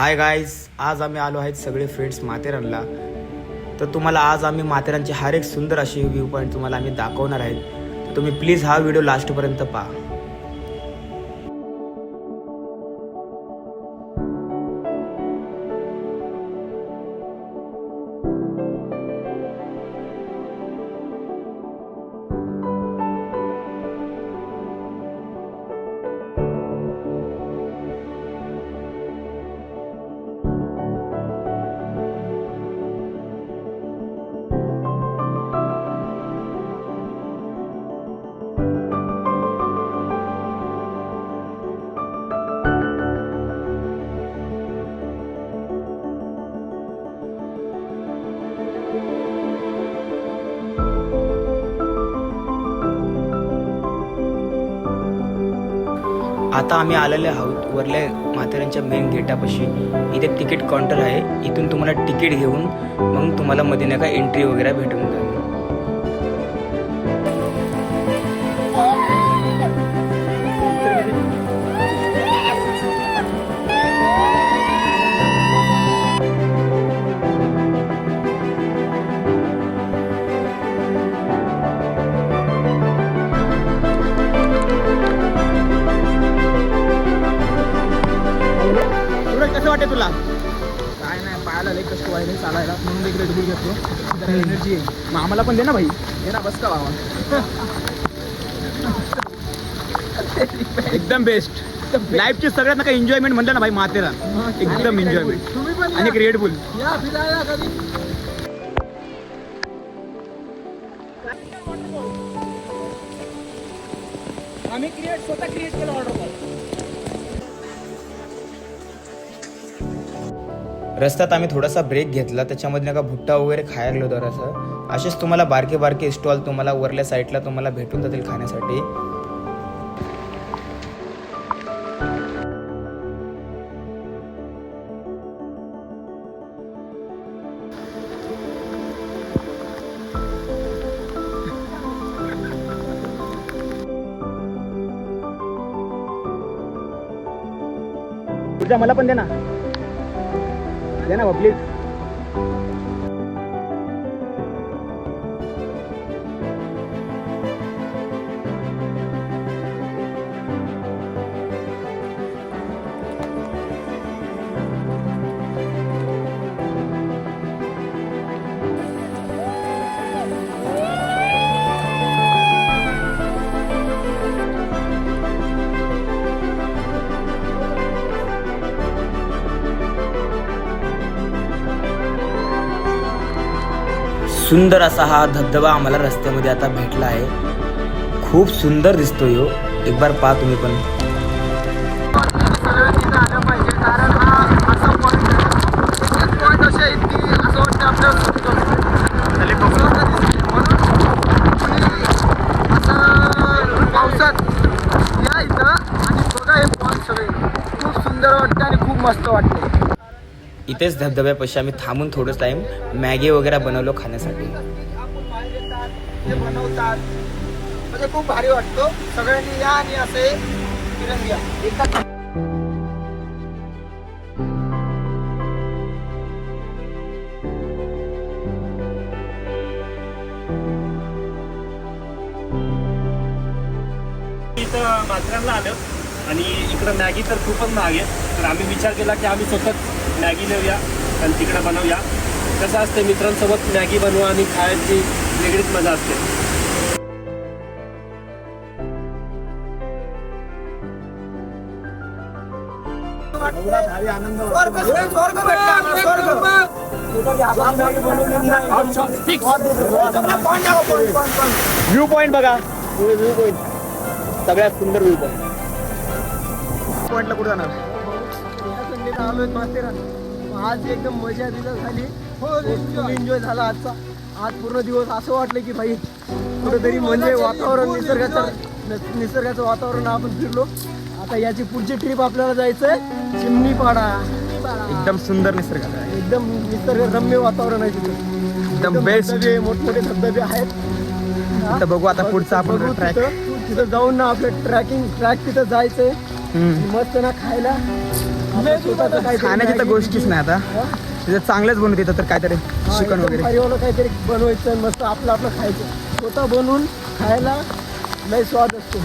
Hi guys, आज आम्ही आलो आहेत सगळे फ्रेंड्स माथेरानला. तर तुम्हाला आज आम्ही माथेरानचे हर एक सुंदर असे व्ह्यू पॉईंट तुम्हाला आम्ही दाखवणार आहेत. तर तुम्ही प्लीज हा व्हिडिओ लास्टपर्यंत पहा. आता आम्ही आलेले आहोत वरल्या माथेरानच्या मेन गेटापाशी. इथे तिकीट काउंटर आहे. इथून तुम्हाला तिकीट घेऊन मग तुम्हाला मध्ये नाही का एंट्री वगैरे भेटून जाईल. कसं वाटते तुला? काय नाही, पायाला लई कष्ट व्हायला चालायला, म्हणून एक रेडबुल घेतो. जरा एनर्जी आहे. मग आम्हाला पण दे ना भाई, दे ना, बस का बाबा. एकदम बेस्ट. लाईफची सगळ्यात नका एन्जॉयमेंट म्हणलं ना भाई माथेरान, एकदम एन्जॉयमेंट. तुम्ही पण आणि एक रेडबुल या फिरायला कधी. आम्ही स्वतः क्रिएट केलं ऑर्डर. रस्त्यात आम्ही थोडासा ब्रेक घेतला. त्याच्यामध्ये नका भुट्टा वगैरे खायला लागलो जरासं. असेच तुम्हाला बारके बारके स्टॉल तुम्हाला वरल्या साईडला तुम्हाला भेटून जातील खाण्यासाठी. मला पण दे ना, दे ना प्लीज. सुंदर असा हा धबधबा आम्हाला रस्त्यामध्ये आता भेटला आहे. खूप सुंदर दिसतोय हो. एक बार पहा तुम्ही पण. आलं पाहिजे, कारण हा असा पॉईंट असे आहेत की असं वाटतं आपल्याला असं पावसात या इथं आणि बघा हे पॉईंट सगळे खूप सुंदर वाटतं आणि खूप मस्त वाटतं. इथेच धबधब्यापाशी आम्ही थांबून थोडंच टाइम मॅगी वगैरे बनवलो खाण्यासाठी. ते बनवतात म्हणजे खूप भारी वाटतो. सगळ्यांनी या आणि असे फिरून घ्या एकदा. इथं माथेरानला आलं आणि इकडं मॅगी तर खूपच महाग आहे. तर आम्ही विचार केला की आम्ही स्वतःच मॅगी नेऊया आणि तिकडं बनवूया. कसं असते, मित्रांसोबत मॅगी बनवा आणि खायची वेगळीच मजा असते. भारी आनंद. स्वर्ग भेटला, व्ह्यू पॉइंट बघा. व्ह्यू पॉइंट सगळ्यात सुंदर व्ह्यू पॉइंट. पॉइंटला कुठे जाणार? या संडेला आलोय माथेरान. आज एकदम मजा दिवस झाली. हो, एन्जॉय झाला आजचा. आज पूर्ण दिवस असं वाटलं की भाई कुठेतरी म्हणजे वातावरण निसर्गाचं वातावरण आपण फिरलो. आता याची पुढची ट्रिप आपल्याला जायचंय चिमणीपाडा. एकदम सुंदर निसर्ग आहे. एकदम निसर्गरम्य वातावरण आहे तिथे. एकदम बेस्ट. मोठमोठे धबधबे आहेत. आता बघू आता पुढचा आपण ट्रॅक. तिथं जाऊन ना आपलं ट्रॅक तिथं जायचंय. मस्त ना खायला स्वतःचं काहीतरी खाण्याची तर मॅगी- गोष्टीच नाही आता. तिथं चांगलंच बनवत येतं तर काहीतरी हा, चिकन एकदम वगैरे. भारीवालं काहीतरी बनवायचं आणि मस्त आपलं आपलं खायचं. स्वतः बनवून खायला लय स्वाद असतो.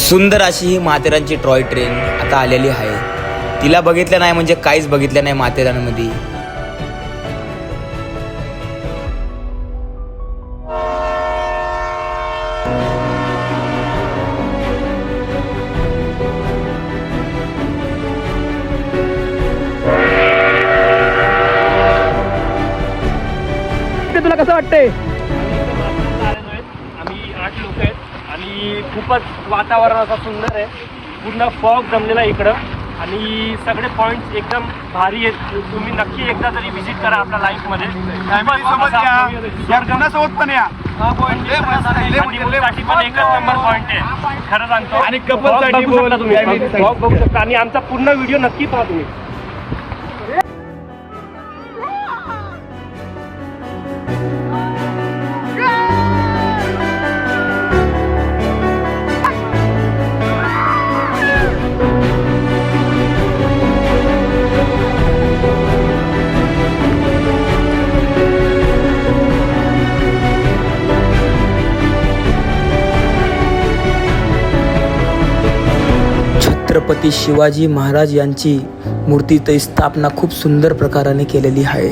सुंदर अशी ही माथेरानची टॉय ट्रेन आता आलेली आहे. तिला बघितलं नाही म्हणजे काहीच बघितलं नाही माथेरानमध्ये. तुला कसं वाटतंय? आम्ही 8 लोक आहेत आणि खूपच वातावरण असं सुंदर आहे. पूर्ण फॉग जमलेला आहे इकडं आणि सगळे पॉईंट्स एकदम भारी आहेत. तुम्ही नक्की एकदा तरी व्हिजिट करा आपल्या लाईफमध्ये. मुलीसाठी पण एकच नंबर पॉईंट आहे खरं सांगतो. आणि कपलसाठी बघू शकता आणि आमचा पूर्ण व्हिडिओ नक्की पहा तुम्ही. छत्रपती शिवाजी महाराज यांची मूर्तीची स्थापना खूप सुंदर प्रकाराने केलेली आहे.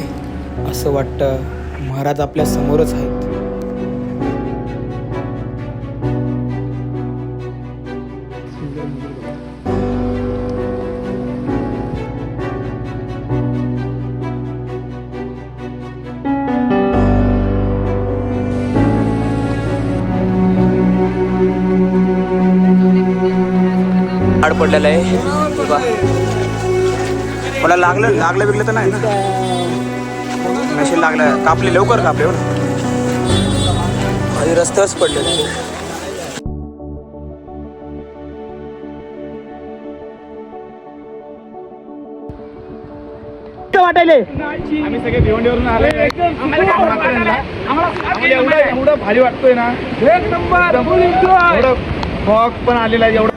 असं वाटतं महाराज आपल्या समोरच आहेत. आड पडलेलं आहे. हे बघा. मला लागलं बिगलं तर नाही ना. मशीन लागलं. कापले लवकर कापले हो ना. आणि रस्त्यावरच पडलेलं. वाटायले आम्ही सगळे भिवंडीवरून आले. एवढं भारी वाटतोय ना. एक नंबर. फॉग पण आलेला आहे. एवढं